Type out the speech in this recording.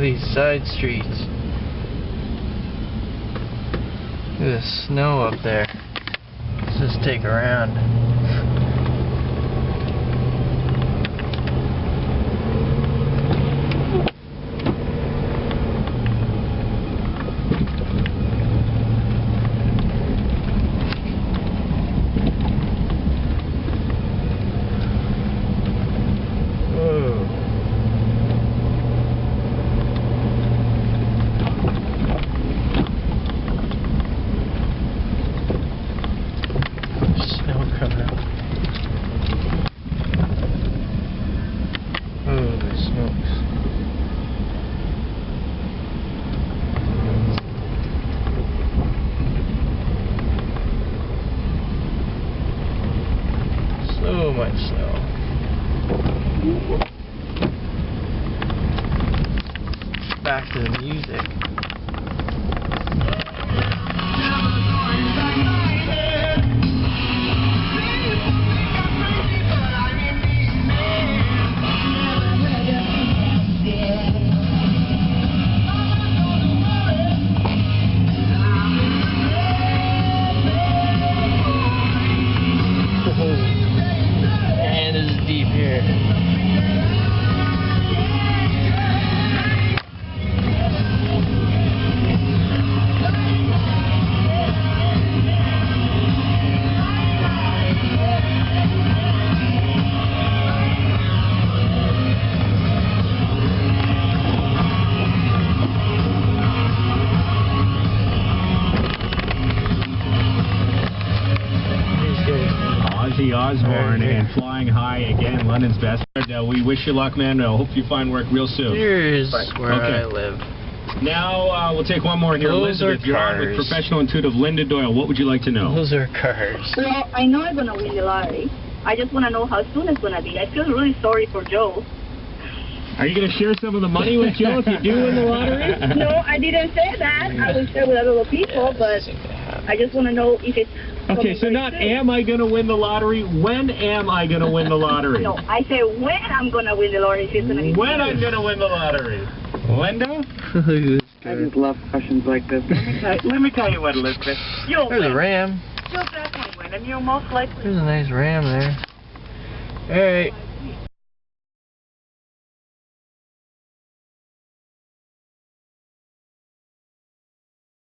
these side streets. Look at the snow up there. Let's just take a round. So much snow. Back to the music. And it's deep here. Ozzy Osbourne and Flying High again, London's best. We wish you luck, man. I hope you find work real soon. Here's where I live. Now we'll take one more here. Those Elizabeth, you're on with professional intuitive Linda Doyle. What would you like to know? Those are cars. Well, I know I'm going to win the lottery. I just want to know how soon it's going to be. I feel really sorry for Joe. Are you going to share some of the money with Joe if you do win the lottery? No, I didn't say that. I will share with other people, but I just want to know if it's... Okay, so not am I going to win the lottery, when am I going to win the lottery? No, I say when I'm going to win the lottery. If it's gonna be when I'm going to win the lottery. Linda? I just love questions like this. Let me tell you what, Elizabeth. You'll There's win. a ram. You'll definitely win, and you'll most likely... There's a nice ram there. Alright.